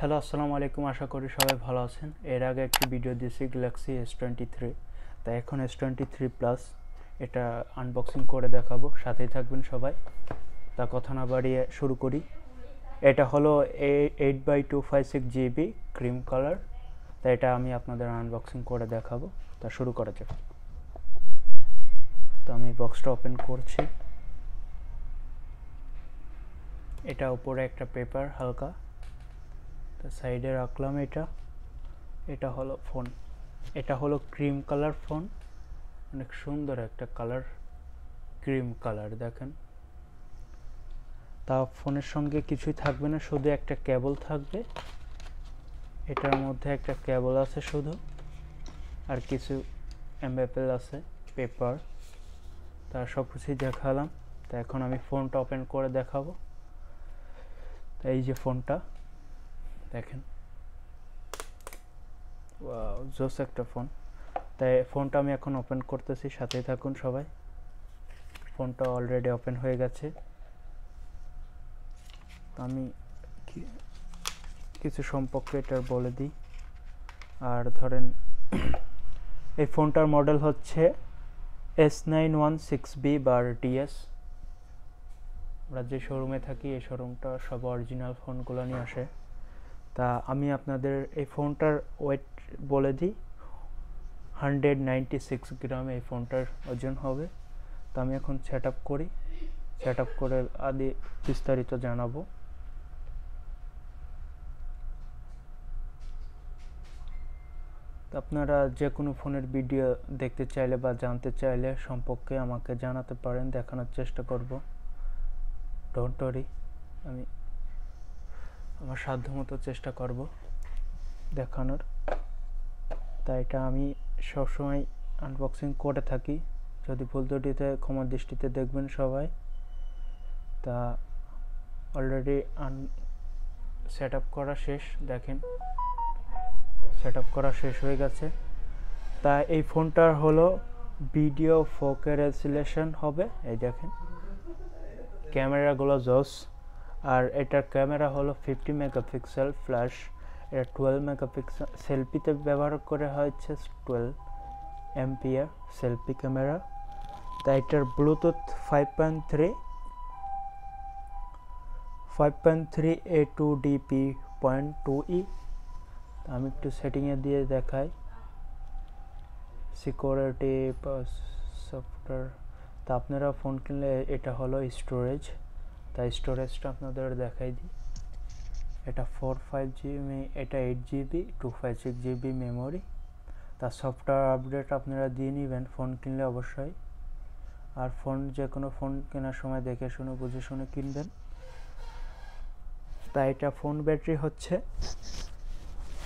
Hello আসসালামু আলাইকুম, আশা করি সবাই ভালো আছেন। এর আগে একটি ভিডিও দিয়েছি গ্যালাক্সি S23, তাই এখন S23 প্লাস এটা আনবক্সিং করে দেখাবো, সাথেই থাকবেন সবাই। তা কথা না বাড়িয়ে শুরু করি। এটা হলো 8x256 GB ক্রিম কালার, তাই এটা আমি আপনাদের আনবক্সিং করে দেখাবো। তা শুরু করা যাক। তো আমি বক্সটা ওপেন করছি। এটা উপরে একটা পেপার হালকা, তো সাইডে রাখলাম। এটা হলো ফোন, এটা হলো ক্রিম কালার ফোন, অনেক সুন্দর একটা কালার, ক্রিম কালার দেখেন। তা ফোনের সঙ্গে কিছুই থাকবে না, শুধু একটা কেবল থাকবে। এটার মধ্যে একটা কেবল আছে শুধু, আর কিছু এমবেপেল আছে, পেপার। তা সব কিছুই দেখালাম। তা এখন আমি ফোনটা ওপেন করে দেখাবো। তা এই যে ফোনটা দেখেন, ওয়াও জোস একটা ফোন। তাই ফোনটা আমি এখন ওপেন করতেছি, সাথেই থাকুন সবাই। ফোনটা অলরেডি ওপেন হয়ে গেছে। আমি কিছু সম্পর্কে এটার বলে দিই। আর ধরেন এই ফোনটার মডেল হচ্ছে S916B বা DS। আমরা যে শোরুমে থাকি এই শোরুমটা সব অরিজিনাল ফোনগুলো নিয়ে আসে। তা আমি আপনাদের এই ফোনটার ওয়েট বলে দিই, 196 গ্রাম এই ফোনটার ওজন হবে। তো আমি এখন সেট আপ করি, সেট আপ করে আদি বিস্তারিত জানাবো। আপনারা যে কোনো ফোনের ভিডিও দেখতে চাইলে বা জানতে চাইলে সম্পর্কে আমাকে জানাতে পারেন, দেখানোর চেষ্টা করব। ডোন্ট ওয়ারি, আমি আমার সাধ্যমতো চেষ্টা করব দেখানোর। তাই এটা আমি সবসময় আনবক্সিং করে থাকি, যদি ভুল ত্রুটিতে ক্ষমা দৃষ্টিতে দেখবেন সবাই। তা অলরেডি সেট আপ করা শেষ, দেখেন সেট আপ করা শেষ হয়ে গেছে। তা এই ফোনটার হলো ভিডিও 4K রেজোলিউশন হবে, এই দেখেন ক্যামেরাগুলো জোস। আর এটার ক্যামেরা হলো 50 মেগাপিক্সেল ফ্ল্যাশ, এটা 12 মেগাপিক্সেল সেলফিতে ব্যবহার করা হয়েছে, 12 এমপিআর সেলফি ক্যামেরা। তাই এটার ব্লুটুথ 5.3 A2DP.2E। আমি একটু সেটিংয়ে দিয়ে দেখাই, সিকিউরিটি সফটওয়্যার। তা আপনারা ফোন কিনলে এটা হলো স্টোরেজ, তাই স্টোরেজটা আপনাদের দেখাই দিই। এটা 45GB, এটা 8GB 256GB মেমোরি। তার সফটওয়্যার আপডেট আপনারা দিয়ে নেবেন ফোন কিনলে অবশ্যই। আর ফোন যে কোনো ফোন কেনার সময় দেখে শুনে বুঝে শুনে কিনবেন। তাই এটা ফোন ব্যাটারি হচ্ছে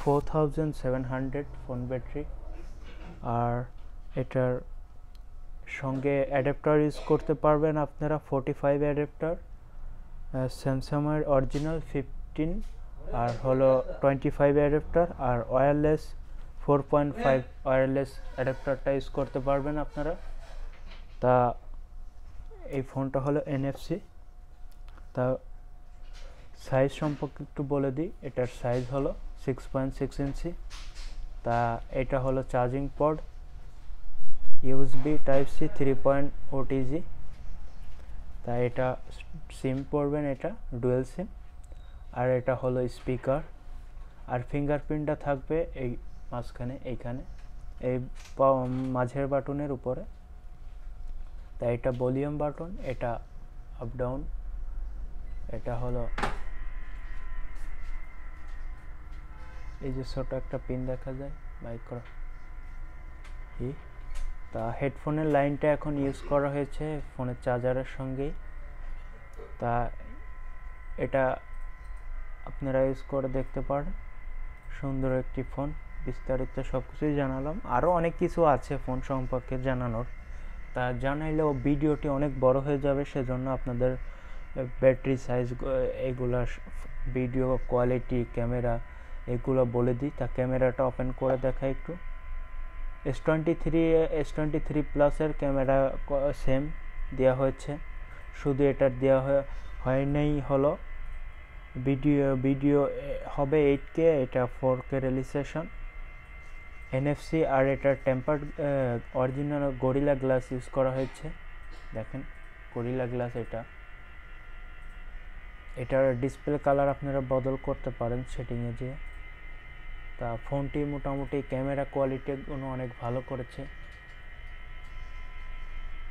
4700 ফোন ব্যাটারি। আর এটার সঙ্গে অ্যাডাপ্টার ইউজ করতে পারবেন আপনারা 45 অ্যাডাপ্টার, স্যামসাংয়ের অরিজিনাল 15 আর হলো 25 অ্যাডাপ্টার, আর ওয়্যারলেস 4.5 ওয়্যারলেস অ্যাডাপ্টারটা ইউজ করতে পারবেন আপনারা। তা এই ফোনটা হলো NFC। তা সাইজ সম্পর্কে একটু বলে দিই, এটার সাইজ হলো 6.6 ইঞ্চি। তা এটা হলো charging port, USB Type-C 3.0TG। তা এটা সিম পড়বেন, এটা ডুয়েল সিম। আর এটা হলো স্পিকার, আর ফিঙ্গারপ্রিন্টটা থাকবে এই মাঝখানে, এইখানে এই মাঝের বাটনের উপরে। তা এটা ভলিউম বাটন, এটা আপ ডাউন, এটা হলো এই যে ছোট একটা পিন দেখা যায় মাইক্রো। তা হেডফোনের লাইনটা এখন ইউজ করা হয়েছে ফোনের চার্জারের সঙ্গেই। তা এটা আপনারা ইউজ করে দেখতে পারেন, সুন্দর একটি ফোন। বিস্তারিত সব কিছুই জানালাম, আরও অনেক কিছু আছে ফোন সম্পর্কে জানানোর। তা জানাইলেও ভিডিওটি অনেক বড় হয়ে যাবে, সেজন্য আপনাদের ব্যাটারি সাইজ, এগুলা ভিডিও কোয়ালিটি, ক্যামেরা এগুলো বলে দিই। তা ক্যামেরাটা ওপেন করে দেখা একটু। S23 প্লাসের ক্যামেরা সেম দেওয়া হয়েছে, শুধু এটার দেওয়া হয়নি হলো ভিডিও হবে 8K, এটা 4K রেলিসেশন, এনএফসি, আর এটার tempered original gorilla glass use করা হয়েছে। দেখেন গরিলা গ্লাস। এটার ডিসপ্লে কালার আপনারা বদল করতে পারেন সেটিংয়ে যেয়ে। তা ফোনটি মোটামুটি ক্যামেরা কোয়ালিটিগুলো অনেক ভালো করেছে।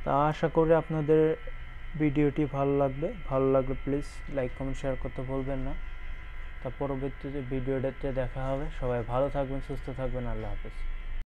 তা আশা করি আপনাদের ভিডিওটি ভালো লাগলে প্লিজ লাইক কমেন্ট শেয়ার করতে ভুলবেন না। তা পরবর্তীতে ভিডিওটাতে দেখা হবে। সবাই ভালো থাকবেন, সুস্থ থাকবেন। আল্লাহ হাফেজ।